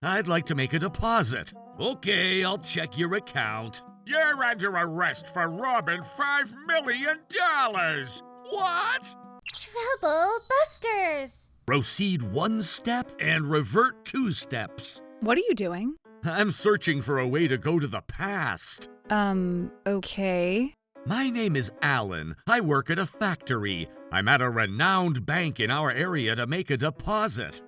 I'd like to make a deposit. Okay, I'll check your account. You're under arrest for robbing $5 million! What? Trouble Busters! Proceed 1 step and revert 2 steps. What are you doing? I'm searching for a way to go to the past. Okay. My name is Alan. I work at a factory. I'm at a renowned bank in our area to make a deposit.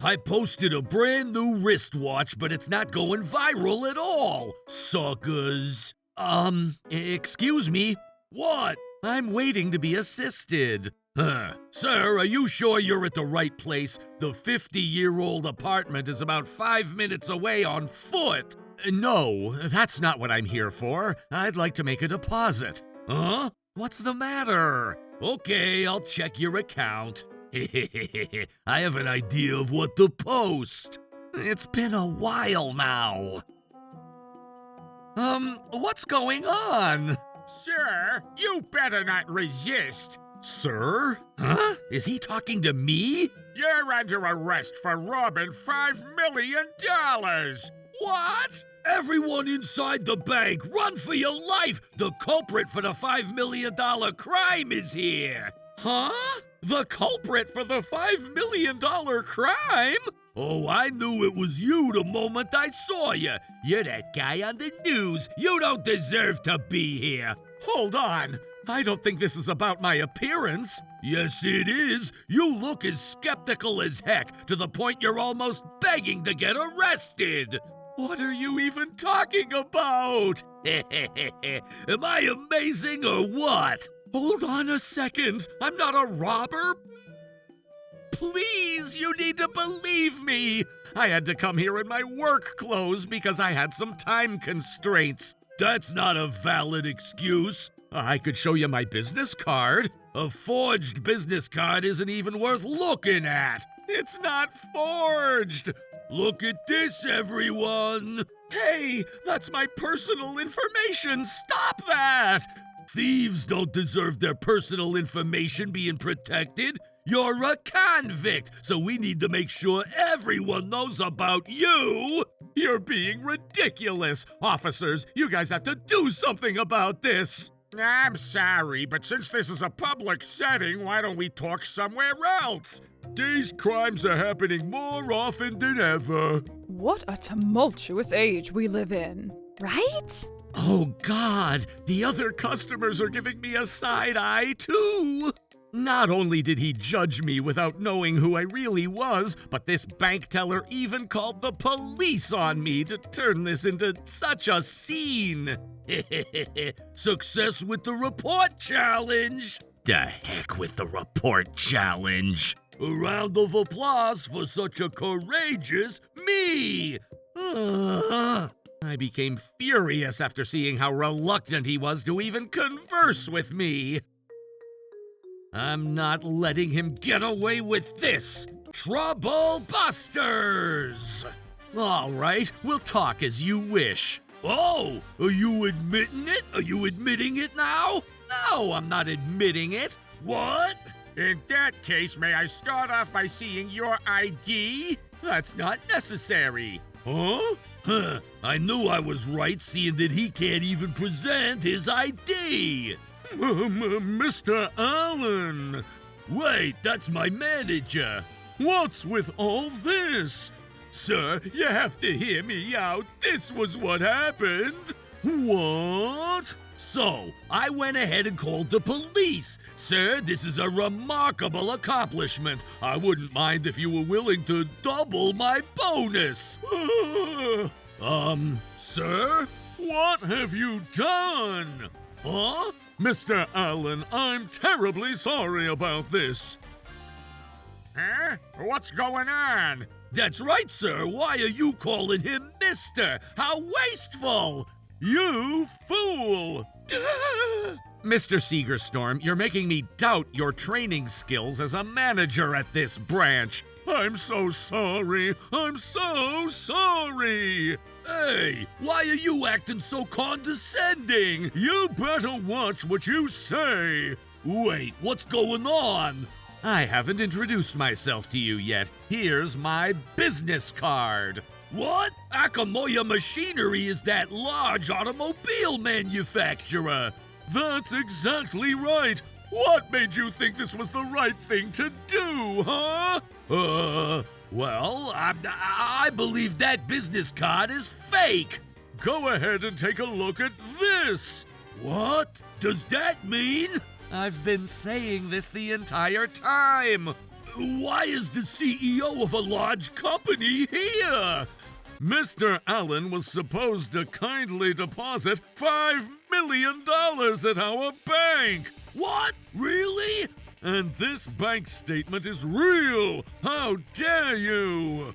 I posted a brand new wristwatch, but it's not going viral at all. Suckers. Excuse me? What? I'm waiting to be assisted. Sir, are you sure you're at the right place? The 50-year-old apartment is about 5 minutes away on foot. No, that's not what I'm here for. I'd like to make a deposit. Huh? What's the matter? Okay, I'll check your account. I have an idea of what to post. It's been a while now. What's going on? Sir, you better not resist. Sir? Huh? Is he talking to me? You're under arrest for robbing $5 million! What? Everyone inside the bank, run for your life! The culprit for the $5 million crime is here! Huh? The culprit for the $5 million crime? Oh, I knew it was you the moment I saw you. You're that guy on the news. You don't deserve to be here. Hold on. I don't think this is about my appearance. Yes, it is. You look as skeptical as heck, to the point you're almost begging to get arrested. What are you even talking about? Am I amazing or what? Hold on a second. I'm not a robber. Please, you need to believe me. I had to come here in my work clothes because I had some time constraints. That's not a valid excuse. I could show you my business card. A forged business card isn't even worth looking at. It's not forged. Look at this, everyone. Hey, that's my personal information. Stop that. Thieves don't deserve their personal information being protected. You're a convict, so we need to make sure everyone knows about you. You're being ridiculous. Officers, you guys have to do something about this. I'm sorry, but since this is a public setting, why don't we talk somewhere else? These crimes are happening more often than ever. What a tumultuous age we live in. Right? Oh, God, the other customers are giving me a side eye, too. Not only did he judge me without knowing who I really was, but this bank teller even called the police on me to turn this into such a scene. Success with the report challenge. The heck with the report challenge. A round of applause for such a courageous me. I became furious after seeing how reluctant he was to even converse with me. I'm not letting him get away with this! Trouble Busters! All right, we'll talk as you wish. Oh, are you admitting it? Are you admitting it now? No, I'm not admitting it. What? In that case, may I start off by seeing your ID? That's not necessary. Huh? I knew I was right, seeing that he can't even present his ID. Mr. Allen! Wait, that's my manager. What's with all this? Sir, you have to hear me out. This was what happened. What? So, I went ahead and called the police. Sir, this is a remarkable accomplishment. I wouldn't mind if you were willing to double my bonus. Sir? What have you done? Huh? Mr. Allen, I'm terribly sorry about this. Huh? What's going on? That's right, sir. Why are you calling him Mister? How wasteful! You fool! Mr. Seegerstorm, you're making me doubt your training skills as a manager at this branch. I'm so sorry. I'm so sorry. Hey, why are you acting so condescending? You better watch what you say. Wait, what's going on? I haven't introduced myself to you yet. Here's my business card. What? Akamoya Machinery is that large automobile manufacturer. That's exactly right. What made you think this was the right thing to do, huh? Well, I believe that business card is fake. Go ahead and take a look at this. What does that mean? I've been saying this the entire time. Why is the CEO of a large company here? Mr. Allen was supposed to kindly deposit $5 million at our bank. What? Really? And this bank statement is real. How dare you?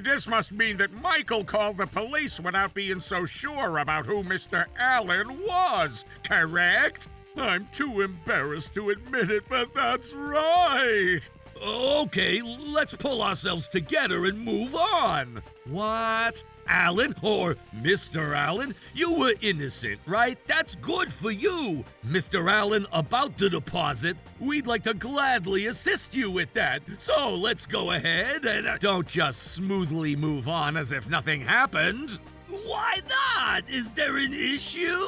This must mean that Michael called the police without being so sure about who Mr. Allen was, correct? I'm too embarrassed to admit it, but that's right. Okay, let's pull ourselves together and move on. What? Allen, or Mr. Allen, you were innocent, right? That's good for you. Mr. Allen, about the deposit, we'd like to gladly assist you with that. So let's go ahead and don't just smoothly move on as if nothing happened. Why not? Is there an issue?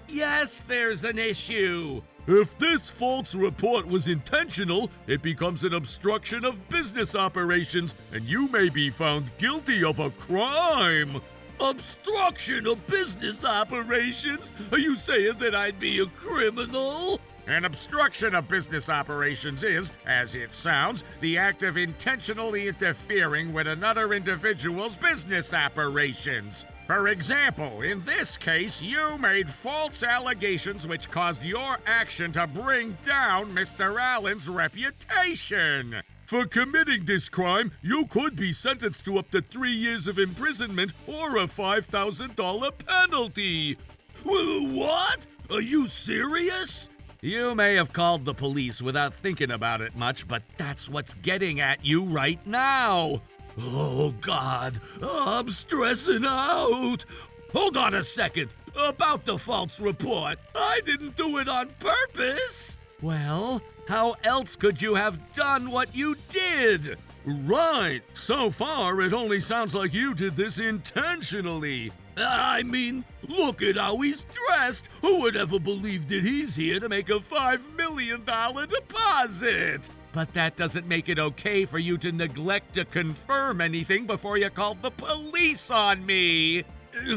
Yes, there's an issue. If this false report was intentional, it becomes an obstruction of business operations, and you may be found guilty of a crime. Obstruction of business operations? Are you saying that I'd be a criminal? An obstruction of business operations is, as it sounds, the act of intentionally interfering with another individual's business operations. For example, in this case, you made false allegations which caused your action to bring down Mr. Allen's reputation. For committing this crime, you could be sentenced to up to 3 years of imprisonment or a $5,000 penalty. What? Are you serious? You may have called the police without thinking about it much, but that's what's getting at you right now. Oh, God, I'm stressing out. Hold on a second. About the false report, I didn't do it on purpose. Well, how else could you have done what you did? Right. So far, it only sounds like you did this intentionally. I mean, look at how he's dressed. Who would ever believe that he's here to make a $5 million deposit? But that doesn't make it okay for you to neglect to confirm anything before you call the police on me.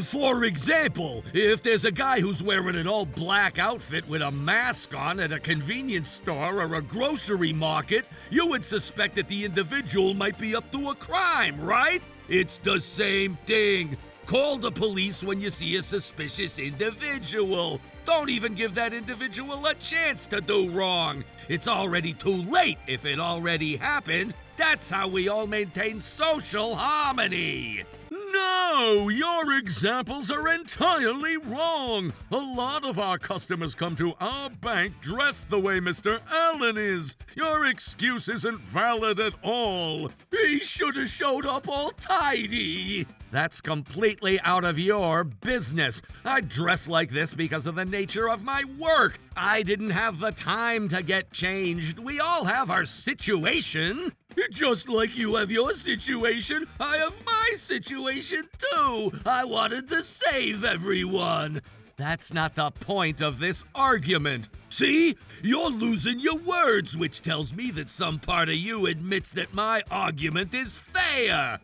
For example, if there's a guy who's wearing an all-black outfit with a mask on at a convenience store or a grocery market, you would suspect that the individual might be up to a crime, right? It's the same thing. Call the police when you see a suspicious individual. Don't even give that individual a chance to do wrong. It's already too late if it already happened. That's how we all maintain social harmony. No, your examples are entirely wrong. A lot of our customers come to our bank dressed the way Mr. Allen is. Your excuse isn't valid at all. He should have showed up all tidy. That's completely out of your business. I dress like this because of the nature of my work. I didn't have the time to get changed. We all have our situation. Just like you have your situation, I have my situation too. I wanted to save everyone. That's not the point of this argument. See? You're losing your words, which tells me that some part of you admits that my argument is fair.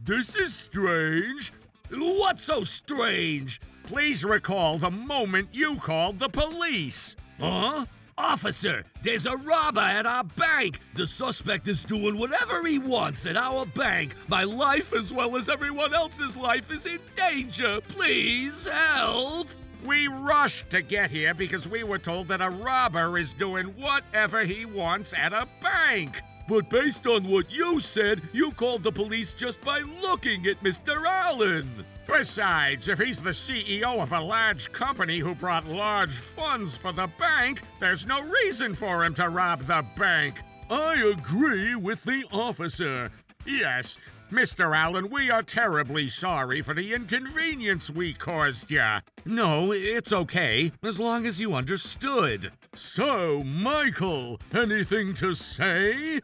This is strange. What's so strange? Please recall the moment you called the police. Huh? Officer, there's a robber at our bank. The suspect is doing whatever he wants at our bank. My life, as well as everyone else's life, is in danger. Please help. We rushed to get here because we were told that a robber is doing whatever he wants at a bank. But based on what you said, you called the police just by looking at Mr. Allen. Besides, if he's the CEO of a large company who brought large funds for the bank, there's no reason for him to rob the bank. I agree with the officer. Yes, Mr. Allen, we are terribly sorry for the inconvenience we caused you. No, it's okay, as long as you understood. So, Michael, anything to say?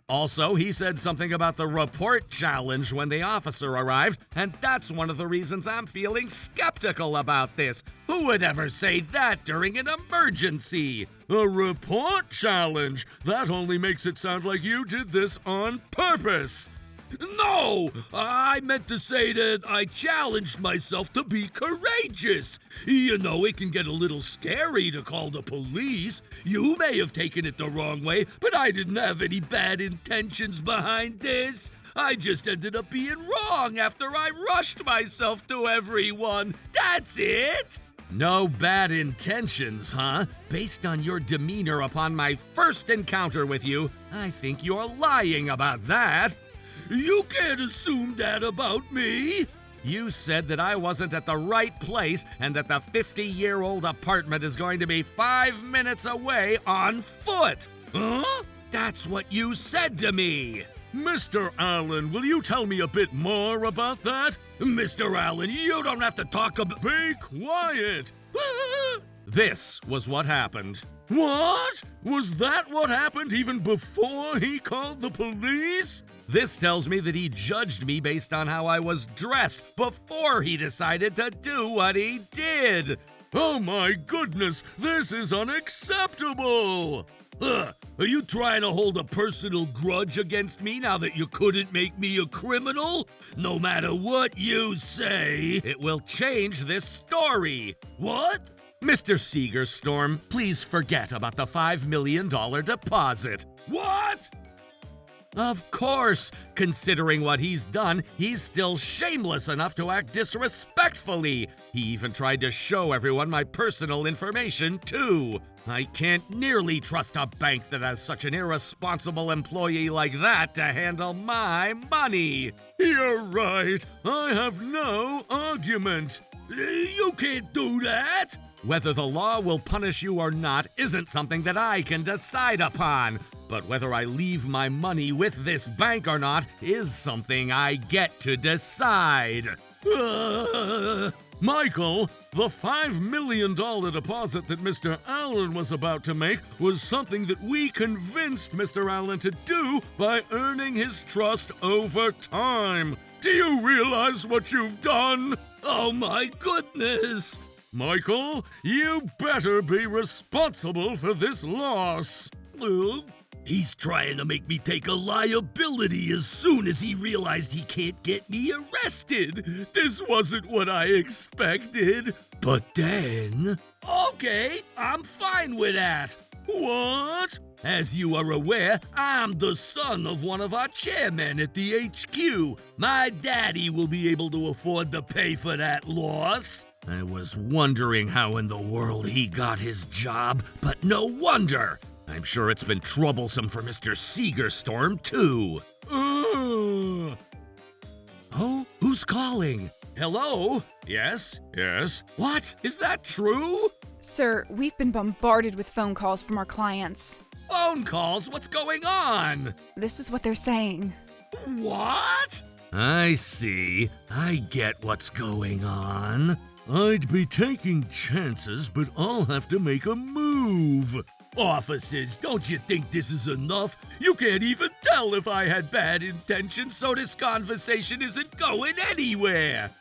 Also, he said something about the report challenge when the officer arrived, and that's one of the reasons I'm feeling skeptical about this. Who would ever say that during an emergency? A report challenge? That only makes it sound like you did this on purpose. No! I meant to say that I challenged myself to be courageous. You know, it can get a little scary to call the police. You may have taken it the wrong way, but I didn't have any bad intentions behind this. I just ended up being wrong after I rushed myself to everyone. That's it! No bad intentions, huh? Based on your demeanor upon my first encounter with you, I think you're lying about that. You can't assume that about me. You said that I wasn't at the right place and that the 50-year-old apartment is going to be 5 minutes away on foot. Huh? That's what you said to me. Mr. Allen, will you tell me a bit more about that? Mr. Allen, you don't have to talk about— Be quiet! This was what happened. What? Was that what happened even before he called the police? This tells me that he judged me based on how I was dressed before he decided to do what he did. Oh my goodness, this is unacceptable! Are you trying to hold a personal grudge against me now that you couldn't make me a criminal? No matter what you say, it will change this story. What? Mr. Seegerstorm, please forget about the $5 million deposit. What? Of course, considering what he's done, he's still shameless enough to act disrespectfully. He even tried to show everyone my personal information, too. I can't nearly trust a bank that has such an irresponsible employee like that to handle my money. You're right. I have no argument. You can't do that! Whether the law will punish you or not isn't something that I can decide upon. But whether I leave my money with this bank or not is something I get to decide. Michael, the $5 million deposit that Mr. Allen was about to make was something that we convinced Mr. Allen to do by earning his trust over time. Do you realize what you've done? Oh my goodness! Michael, you better be responsible for this loss. He's trying to make me take a liability as soon as he realized he can't get me arrested. This wasn't what I expected. But then— Okay, I'm fine with that. What? As you are aware, I'm the son of one of our chairmen at the HQ. My daddy will be able to afford to pay for that loss. I was wondering how in the world he got his job, but no wonder. I'm sure it's been troublesome for Mr. Seegerstorm, too. Oh, who's calling? Hello? Yes? What? Is that true? Sir, we've been bombarded with phone calls from our clients. Phone calls? What's going on? This is what they're saying. What? I see. I get what's going on. I'd be taking chances, but I'll have to make a move. Officers, don't you think this is enough? You can't even tell if I had bad intentions, so this conversation isn't going anywhere.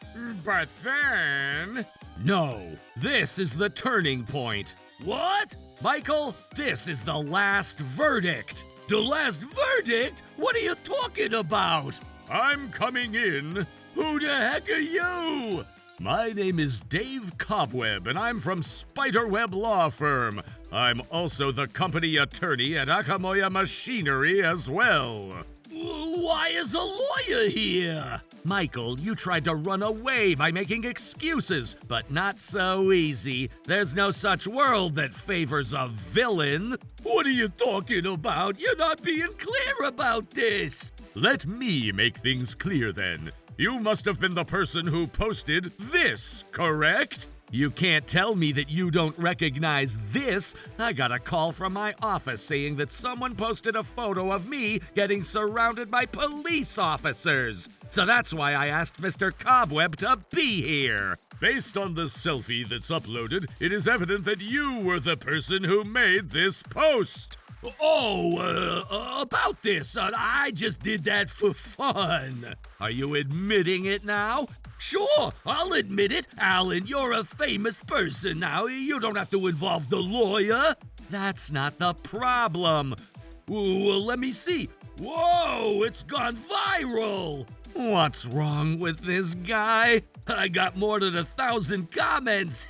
But then... No, this is the turning point. What? Michael, this is the last verdict. The last verdict? What are you talking about? I'm coming in. Who the heck are you? My name is Dave Cobweb, and I'm from Spiderweb Law Firm. I'm also the company attorney at Akamoya Machinery as well. Why is a lawyer here? Michael, you tried to run away by making excuses, but not so easy. There's no such world that favors a villain. What are you talking about? You're not being clear about this. Let me make things clear then. You must have been the person who posted this, correct? You can't tell me that you don't recognize this. I got a call from my office saying that someone posted a photo of me getting surrounded by police officers. So that's why I asked Mr. Cobweb to be here. Based on the selfie that's uploaded, it is evident that you were the person who made this post. About this, I just did that for fun. Are you admitting it now? Sure, I'll admit it. Alan, you're a famous person now. You don't have to involve the lawyer. That's not the problem. Well, let me see. Whoa, it's gone viral. What's wrong with this guy? I got more than 1,000 comments.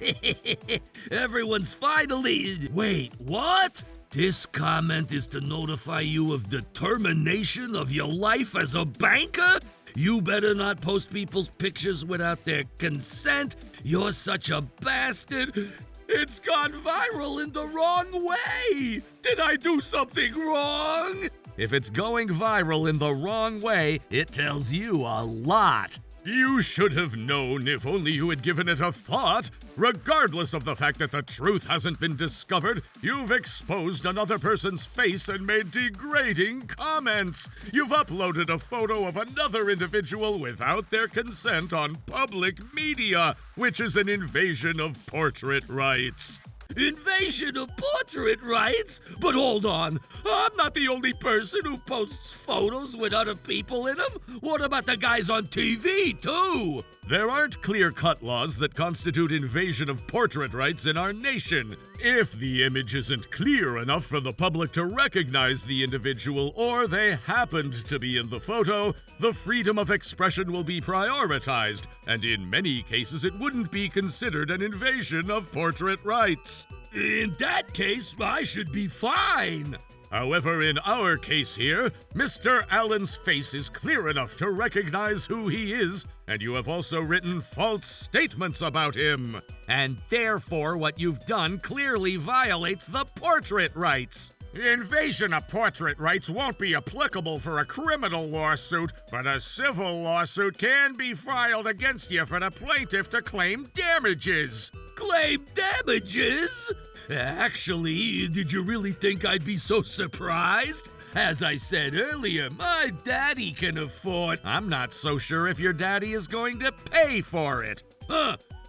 Everyone's finally... Wait, what? This comment is to notify you of the termination of your life as a banker? You better not post people's pictures without their consent. You're such a bastard. It's gone viral in the wrong way. Did I do something wrong? If it's going viral in the wrong way, it tells you a lot. You should have known if only you had given it a thought. Regardless of the fact that the truth hasn't been discovered, you've exposed another person's face and made degrading comments. You've uploaded a photo of another individual without their consent on public media, which is an invasion of portrait rights. Invasion of portrait rights? But hold on, I'm not the only person who posts photos with other people in them. What about the guys on TV, too? There aren't clear-cut laws that constitute invasion of portrait rights in our nation. If the image isn't clear enough for the public to recognize the individual, or they happened to be in the photo, the freedom of expression will be prioritized, and in many cases it wouldn't be considered an invasion of portrait rights. In that case, I should be fine. However, in our case here, Mr. Allen's face is clear enough to recognize who he is, and you have also written false statements about him. And therefore, what you've done clearly violates the portrait rights. Invasion of portrait rights won't be applicable for a criminal lawsuit, but a civil lawsuit can be filed against you for the plaintiff to claim damages. Claim damages? Actually, did you really think I'd be so surprised? As I said earlier, my daddy can afford... I'm not so sure if your daddy is going to pay for it.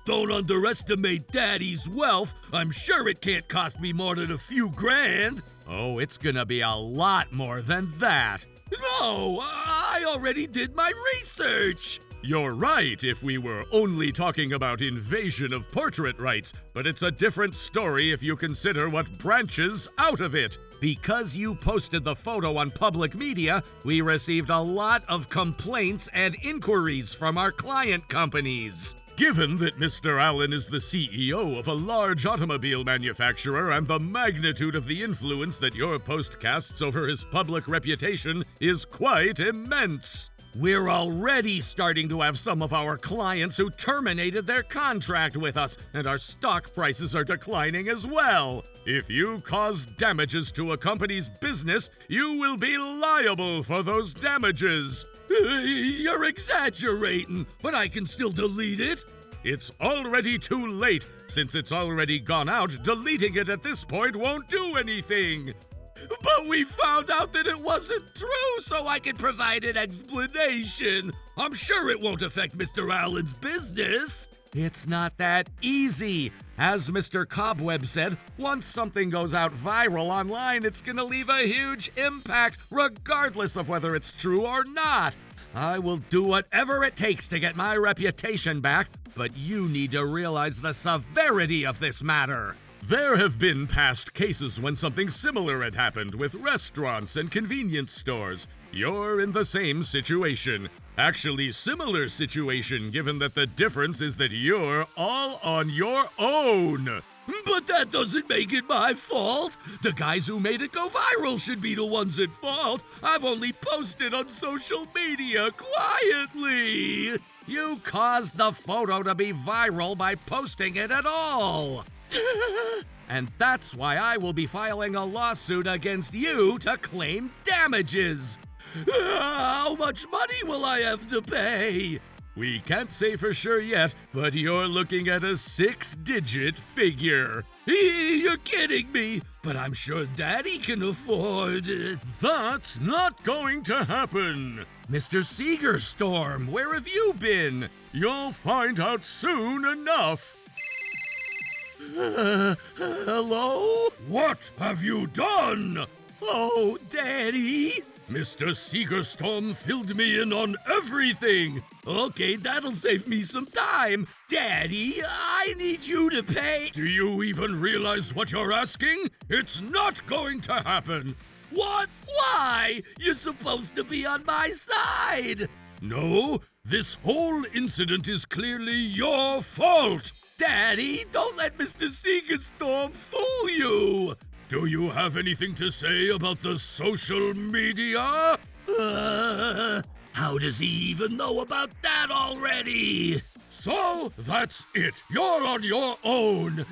Don't underestimate daddy's wealth. I'm sure it can't cost me more than a few grand. Oh, it's gonna be a lot more than that. No, I already did my research. You're right if we were only talking about invasion of portrait rights, but it's a different story if you consider what branches out of it. Because you posted the photo on public media, we received a lot of complaints and inquiries from our client companies. Given that Mr. Allen is the CEO of a large automobile manufacturer and the magnitude of the influence that your post casts over his public reputation is quite immense. We're already starting to have some of our clients who terminated their contract with us, and our stock prices are declining as well. If you cause damages to a company's business, you will be liable for those damages. You're exaggerating, but I can still delete it. It's already too late. Since it's already gone out, deleting it at this point won't do anything. But we found out that it wasn't true, so I can provide an explanation. I'm sure it won't affect Mr. Allen's business. It's not that easy. As Mr. Cobweb said, once something goes out viral online, it's gonna leave a huge impact, regardless of whether it's true or not. I will do whatever it takes to get my reputation back, but you need to realize the severity of this matter. There have been past cases when something similar had happened with restaurants and convenience stores. You're in the same situation. Actually, similar situation, given that the difference is that you're all on your own. But that doesn't make it my fault. The guys who made it go viral should be the ones at fault. I've only posted on social media quietly. You caused the photo to be viral by posting it at all. And that's why I will be filing a lawsuit against you to claim damages. How much money will I have to pay? We can't say for sure yet, but you're looking at a 6-digit figure. You're kidding me, but I'm sure Daddy can afford it. That's not going to happen. Mr. Seegerstorm, where have you been? You'll find out soon enough. Hello? What have you done? Oh, Daddy. Mr. Seegerstorm filled me in on everything. Okay, that'll save me some time. Daddy, I need you to pay. Do you even realize what you're asking? It's not going to happen. What? Why? You're supposed to be on my side. No, this whole incident is clearly your fault. Daddy, don't let Mr. Seegerstorm fool you. Do you have anything to say about the social media? How does he even know about that already? So, that's it. You're on your own.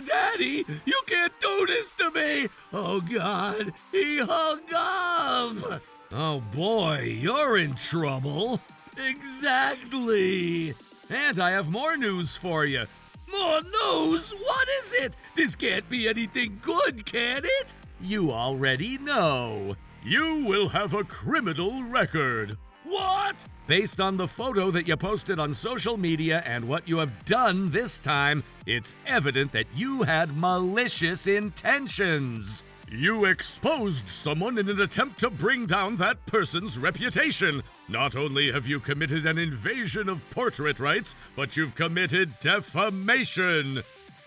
Daddy, you can't do this to me. Oh, God, he hung up. Oh, boy, you're in trouble. Exactly. And I have more news for you. More news? What is it? This can't be anything good, can it? You already know. You will have a criminal record. What? Based on the photo that you posted on social media and what you have done this time, it's evident that you had malicious intentions. You exposed someone in an attempt to bring down that person's reputation. Not only have you committed an invasion of portrait rights, but you've committed defamation.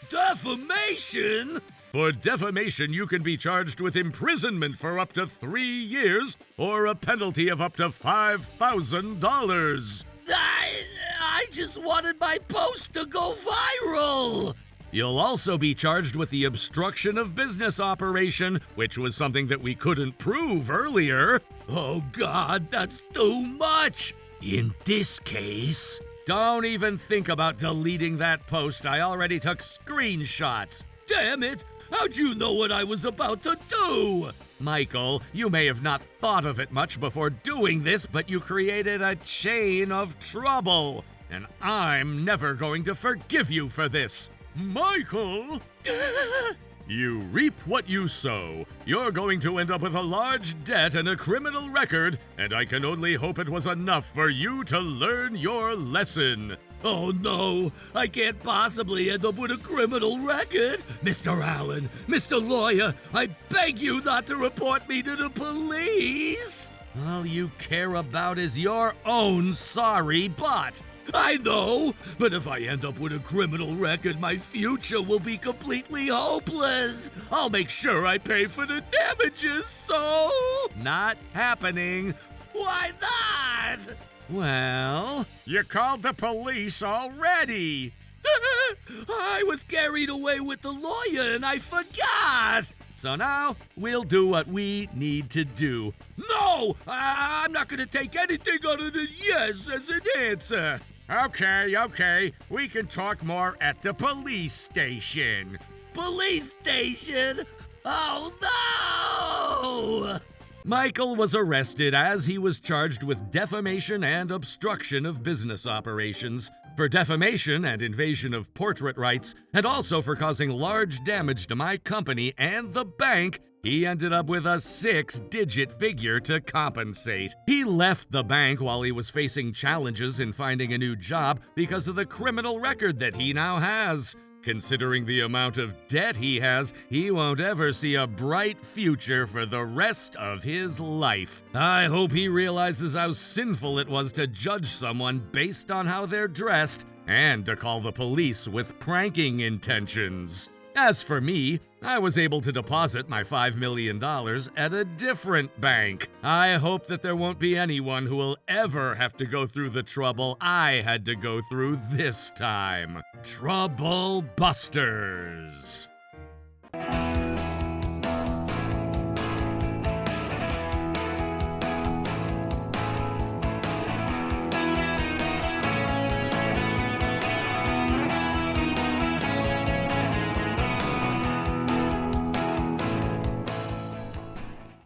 Defamation? For defamation, you can be charged with imprisonment for up to 3 years or a penalty of up to $5,000. I just wanted my post to go viral. You'll also be charged with the obstruction of business operation, which was something that we couldn't prove earlier. Oh, God, that's too much. In this case, don't even think about deleting that post. I already took screenshots. Damn it! How'd you know what I was about to do? Michael, you may have not thought of it much before doing this, but you created a chain of trouble. And I'm never going to forgive you for this. Michael! You reap what you sow. You're going to end up with a large debt and a criminal record, and I can only hope it was enough for you to learn your lesson. Oh no, I can't possibly end up with a criminal record. Mr. Allen, Mr. Lawyer, I beg you not to report me to the police. All you care about is your own sorry butt. I know, but if I end up with a criminal record, my future will be completely hopeless. I'll make sure I pay for the damages, so... Not happening. Why not? Well... You called the police already. I was carried away with the lawyer and I forgot. So now we'll do what we need to do. No! I'm not going to take anything other than yes as an answer. Okay. We can talk more at the police station. Police station? Oh no! Michael was arrested as he was charged with defamation and obstruction of business operations, for defamation and invasion of portrait rights, and also for causing large damage to my company and the bank. He ended up with a 6-digit figure to compensate. He left the bank while he was facing challenges in finding a new job because of the criminal record that he now has. Considering the amount of debt he has, he won't ever see a bright future for the rest of his life. I hope he realizes how sinful it was to judge someone based on how they're dressed and to call the police with pranking intentions. As for me, I was able to deposit my $5 million at a different bank. I hope that there won't be anyone who will ever have to go through the trouble I had to go through this time. Trouble Busters.